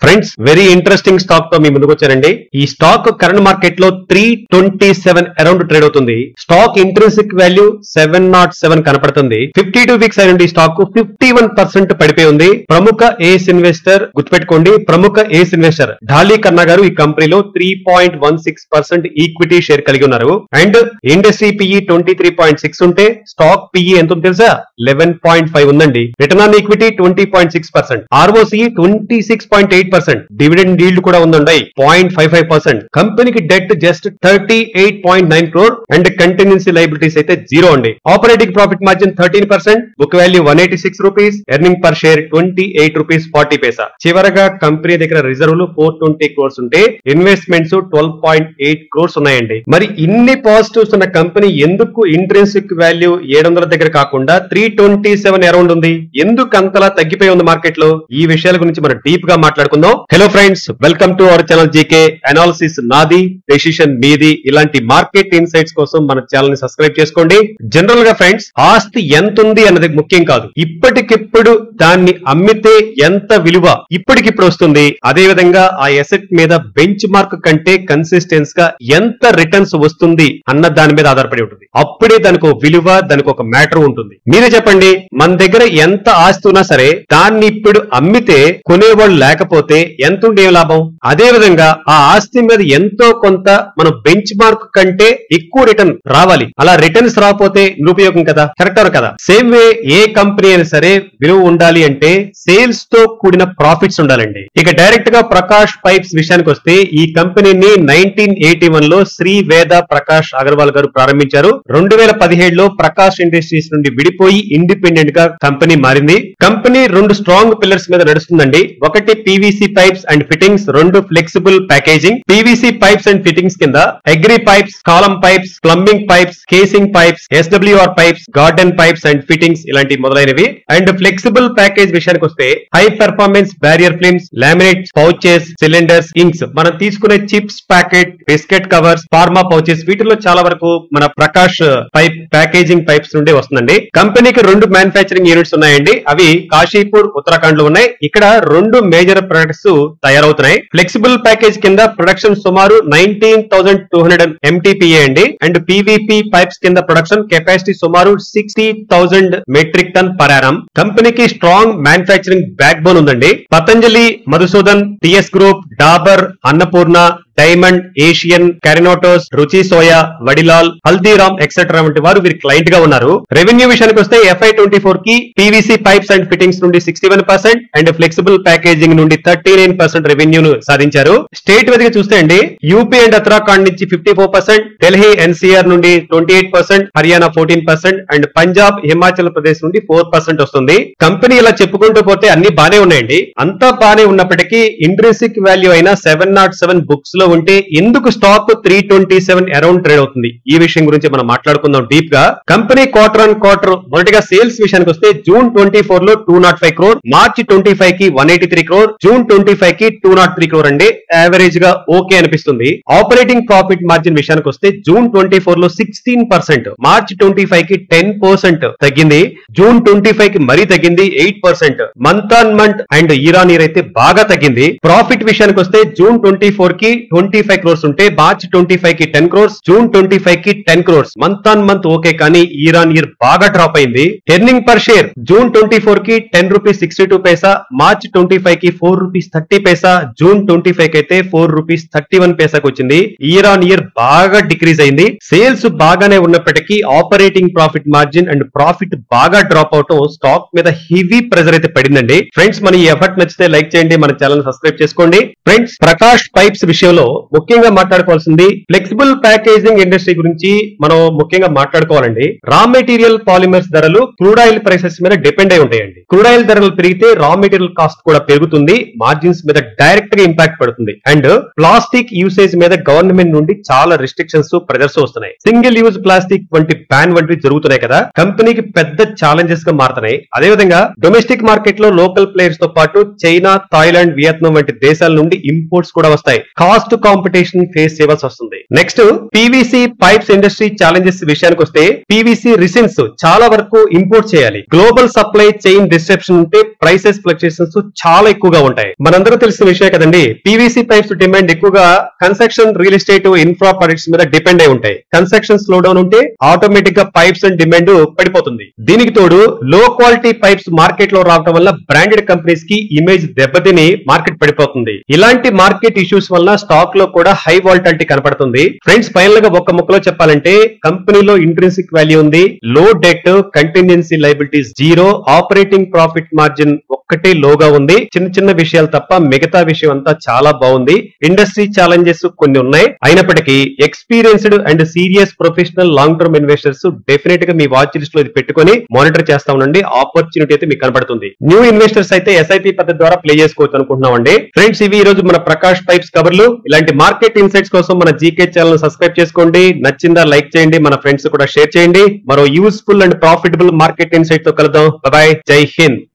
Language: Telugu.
ఫ్రెండ్స్, వెరీ ఇంట్రెస్టింగ్ స్టాక్ తో మీ ముందుకు వచ్చానండి. ఈ స్టాక్ కరెంట్ మార్కెట్ లో 327 అరౌండ్ ట్రేడ్ అవుతుంది. స్టాక్ ఇంట్రెన్సిక్ వాల్యూ 707 కనపడుతుంది. 52 వీక్స్ అయినండి స్టాక్ 51% పడిపోయి ఉంది. ప్రముఖ ఏస్ ఇన్వెస్టర్ గుర్తుపెట్టుకోండి, ప్రముఖ ఏస్ ఇన్వెస్టర్ ఢాలీ కన్నా గారు ఈ కంపెనీలో 3.16% ఈక్విటీ షేర్ కలిగి ఉన్నారు. అండ్ ఇండస్ట్రీ పిఈ 23.6 ఉంటే స్టాక్ పిఈ ఎంత తెలుసా? 11.5 ఉందండి. Return on equity 20.6%, ROC 26.8%, dividend yield కూడా ఉందండి 0.55%. కంపెనీకి debt just 38.9 crore and కంటిన్యూన్సీ liabilities అయితే 0 అండి. Operating profit margin 13%, book value 186 rupees, earning per share 28 rupees 40 పైసా. చివరగా కంపెనీ దగ్గర రిజర్వ్లు 420 crores ఉంటే ఇన్వెస్ట్మెంట్స్ 12.8 crores ఉన్నాయండి. మరి ఇన్ని పాజిటివ్స్ ఉన్న కంపెనీ ఎందుకు ఇంట్రెన్సిక్ వాల్యూ 700 దగ్గర కాకుండా 327 అరౌండ్ ఉంది? ఎందుకు అంతలా తగ్గిపోయి ఉంది మార్కెట్ లో? ఈ విషయాల గురించి మనం డీప్ గా మాట్లాడుకుందాం. Hello friends, welcome to our channel GK analysis. నాది డెసిషన్ మీది. ఇలాంటి మార్కెట్ ఇన్సైట్స్ కోసం మన ఛానల్ ని సబ్స్క్రైబ్ చేసుకోండి. జనరల్ గా ఫ్రెండ్స్, ఆస్తి ఎంత ఉంది అన్నది ముఖ్యం కాదు, ఇప్పటికిప్పుడు దాన్ని అమ్మితే ఎంత విలువ ఇప్పటికిప్పుడు వస్తుంది. అదే విధంగా ఆ ఎసెట్ మీద బెంచ్ మార్క్ కంటే కన్సిస్టెన్స్ గా ఎంత రిటర్న్స్ వస్తుంది అన్న దాని మీద ఆధారపడి ఉంటుంది. అప్పుడే దానికి ఒక విలువ, దానికి ఒక మ్యాటర్ ఉంటుంది. మీరే చెప్పండి, మన దగ్గర ఎంత ఆస్తి ఉన్నా సరే దాన్ని ఇప్పుడు అమ్మితే కొనేవాళ్ళు లేకపోతే ఎంత ఉండే లాభం? అదే విధంగా ఆ ఆస్తి మీద ఎంతో కొంత మనం బెంచ్ మార్క్ కంటే ఎక్కువ రిటర్న్ రావాలి. అలా రిటర్న్స్ రాకపోతే నిరుపయోగం కదా, కరెక్ట్ కదా? సేమ్ వే ఏ కంపెనీ అయినా సరే విలువ ఉండాలి అంటే సేల్స్ తో కూడిన ప్రాఫిట్స్ ఉండాలండి. ఇక డైరెక్ట్ గా ప్రకాష్ పైప్స్ విషయానికి వస్తే ఈ కంపెనీని 1981 లో శ్రీ వేద ప్రకాష్ అగర్వాల్ గారు ప్రారంభించారు. 2017లో ప్రకాష్ ఇండస్ట్రీస్ నుండి విడిపోయి ఇండిపెండెంట్ గా కంపెనీ మారింది. కంపెనీ 2 స్ట్రాంగ్ పిల్లర్స్ మీద నడుస్తుందండి. ఒకటి PVC pipes and fittings, 2 flexible packaging. PVC pipes and fittings కింద agri pipes, column pipes, plumbing pipes, casing pipes, SWR pipes, garden pipes and fittings ఇలాంటి మొదలైనవి. అండ్ ఫ్లెక్సిబుల్ ప్యాకేజ్ విషయానికి వస్తే high performance barrier films, laminates, pouches, cylinders, inks, మనం తీసుకునే chips packet, biscuit covers, pharma pouches, వీటిలో చాలా వరకు మన ప్రకాష్ పైప్ ప్యాకేజింగ్ పైప్స్ నుండి వస్తుందండి. కంపెనీకి 2 మ్యానుఫ్యాక్చరింగ్ యూనిట్స్ ఉన్నాయండి. అవి కాశీపూర్, ఉత్తరాఖండ్ లో ఉన్నాయి. ఇక్కడ 2 మేజర్ ప్రొడక్ట్స్ తయారవుతున్నాయి. ఫ్లెక్సిబుల్ ప్యాకేజ్ కింద ప్రొడక్షన్ సుమారు 19,200 MTPA అండి. అండ్ పీవీపీ పైప్స్ కింద ప్రొడక్షన్ కెపాసిటీ సుమారు 60,000 మెట్రిక్ టన్ పర్ యానం. కంపెనీకి స్ట్రాంగ్ మ్యానుఫ్యాక్చరింగ్ బ్యాక్ బోన్ ఉందండి. Patanjali, Madhusudan, TS group, Dabur, Annapurna, Diamond, Asian, కెరినోటోస్, రుచి సోయా, వడిలాల్, హల్దీరామ్ ఎక్సెట్రా వంటి వారు వీరి క్లయింట్ గా ఉన్నారు. రెవెన్యూ విషయానికి వస్తే FY24 కి పీవీసీ పైప్స్ అండ్ ఫిట్టింగ్స్ నుండి 61% అండ్ ఫ్లెక్సిబుల్ ప్యాకేజింగ్ నుండి 39% రెవెన్యూను సాధించారు. స్టేట్ వైజ్ గా చూస్తే అండి, యూపీ అండ్ ఉత్తరాఖండ్ నుంచి 54%, ఢిల్లీ ఎన్సీఆర్ నుండి 28%, హర్యానా 14% అండ్ పంజాబ్, హిమాచల్ ప్రదేశ్ నుండి 4% వస్తుంది. కంపెనీ ఇలా చెప్పుకుంటూ పోతే అన్ని బానే ఉన్నాయండి. అంతా బానే ఉన్నప్పటికీ ఇంట్రెన్సిక్ వాల్యూ అయిన 707 బుక్స్ లో ఉంటే ఎందుకు స్టాక్ 327 అరౌండ్ ట్రేడ్ అవుతుంది? ఈ విషయం గురించి మనం మాట్లాడుకుందాం డీప్ గా. కంపెనీ క్వార్టర్ ఆన్ క్వార్టర్ మొదటిగా సేల్స్ విషయానికి వస్తే జూన్ 24 లో 205 crore, మార్చి 25 కి 183 crore, జూన్ 25 కి 203 crore అండి. యావరేజ్ గా ఓకే అనిపిస్తుంది. ఆపరేటింగ్ ప్రాఫిట్ మార్జిన్ విషయానికి వస్తే జూన్ 24 లో 16%, మార్చి 25 కి 10% తగ్గింది, జూన్ 25 కి మరీ తగ్గింది 8%. Month on month and year on year అయితే బాగా తగ్గింది. ప్రాఫిట్ విషయానికి వస్తే జూన్ 24 కి 25 crores ఉంటే మార్చి 25 కి 10 crores, జూన్ 25 కి 10 crores. Month on month okay, కానీ ఇయర్ ఆన్ ఇయర్ బాగా డ్రాప్ అయింది. ఎర్నింగ్ పర్ షేర్ జూన్ 24 కి 10 రూపీస్ 62 పైసా, మార్చి 25 కి 4 రూపీస్ 30 పైసా, జూన్ 25 కి అయితే 4 రూపీస్ 31 పైసాకి వచ్చింది. ఇయర్ ఆన్ ఇయర్ బాగా డిక్రీజ్ అయింది. సేల్స్ బాగానే ఉన్నప్పటికీ operating profit margin and profit బాగా డ్రాప్ అవటం స్టాక్ మీద హెవీ ప్రెజర్ అయితే పడిందండి. ఫ్రెండ్స్, మన ఈ ఎఫర్ట్ నచ్చితే లైక్ చేయండి, మన ఛానల్ సబ్స్క్రైబ్ చేసుకోండి. ఫ్రెండ్స్, ప్రకాష్ పైప్స్ విషయంలో ముఖ్యంగా మాట్లాడుకోవాల్సింది ఫ్లెక్సిబుల్ ప్యాకేజింగ్ ఇండస్ట్రీ గురించి మనం ముఖ్యంగా మాట్లాడుకోవాలండి. రా మెటీరియల్ పాలిమర్స్ ధరలు క్రూడ్ ఆయిల్ ప్రైసెస్ మీద డిపెండ్ అయి ఉంటాయండి. క్రూడ్ ఆయిల్ ధరలు పెరిగితే రా మెటీరియల్ కాస్ట్ కూడా పెరుగుతుంది, మార్జిన్స్ మీద డైరెక్ట్ గా ఇంపాక్ట్ పడుతుంది. అండ్ ప్లాస్టిక్ యూసేజ్ మీద గవర్నమెంట్ నుండి చాలా రిస్ట్రిక్షన్స్, ప్రెజర్స్ వస్తున్నాయి. సింగిల్ యూజ్ ప్లాస్టిక్ వంటి బ్యాన్ వంటివి జరుగుతున్నాయి కదా, కంపెనీకి పెద్ద ఛాలెంజెస్ గా మారుతున్నాయి. అదేవిధంగా డొమెస్టిక్ మార్కెట్ లో లోకల్ ప్లేయర్స్ తో పాటు చైనా, థాయిలాండ్, వియత్నాం వంటి దేశాల నుండి ఇంపోర్ట్స్ కూడా వస్తాయి. కాస్ట్ కాస్ట్ కాంపిటీషన్ ఫేస్ చేయవలసి వస్తుంది. Next PVC pipes industry challenges విషయానికి వస్తే పీవీసీ రిసిన్స్ చాలా వరకు ఇంపోర్ట్ చేయాలి. గ్లోబల్ సప్లై చైన్ డిస్ట్రప్షన్ ఉంటే ప్రైసెస్ ఫ్లక్చుయేషన్స్ చాలా ఎక్కువగా ఉంటాయి. మనందరూ తెలిసిన విషయమే కదండి. పీవీసీ పైప్స్ డిమాండ్ ఎక్కువగా construction, real estate, infra projects మీద డిపెండ్ అయి ఉంటాయి. కన్స్ట్రక్షన్ స్లో డౌన్ ఉంటే ఆటోమేటిక్ గా పైప్స్ అండ్ డిమాండ్ పడిపోతుంది. దీనికి తోడు లో క్వాలిటీ పైప్స్ మార్కెట్ లో రావడం వల్ల బ్రాండెడ్ కంపెనీస్ కి ఇమేజ్ దెబ్బతిని మార్కెట్ పడిపోతుంది. ఇలాంటి మార్కెట్ ఇష్యూస్ వల్ల స్టాక్ లో కూడా హై వాలటిలిటీ కనపడుతుంది. ఫ్రెండ్స్, ఫైనల్ గా ఒక్క ముక్కలో చెప్పాలంటే కంపెనీలో ఇంట్రిన్సిక్ వాల్యూ ఉంది, లో debt, contingency liabilities zero, operating profit margin ఒక్కటే లోగా ఉంది. చిన్న చిన్న విషయాలు తప్ప మిగతా విషయం అంతా చాలా బాగుంది. ఇండస్ట్రీ ఛాలెంజెస్ కొన్ని ఉన్నాయి. అయినప్పటికీ experienced and serious professional long term investors definite గా మీ వాచ్ లిస్ట్ లో ఇది పెట్టుకొని మానిటర్ చేస్తా ఉండండి. ఆపర్చునిటీ అయితే మీకు కనబడుతుంది. న్యూ ఇన్వెస్టర్స్ అయితే ఎస్ఐపి పద్ధతి ద్వారా ప్లే చేసుకోవచ్చు అనుకుంటున్నామండి. ఫ్రెండ్స్, ఇవి ఈ రోజు మన ప్రకాష్ పైప్స్ కవర్లు. ఇలాంటి మార్కెట్ ఇన్సైట్స్ కోసం మన జీకే ఛానల్ సబ్స్క్రైబ్ చేసుకోండి. నచ్చిందా లైక్ చేయండి, మన ఫ్రెండ్స్ కూడా షేర్ చేయండి. మరో useful and profitable market insight తో కలుద్దాం. బాయ్, జై హింద్.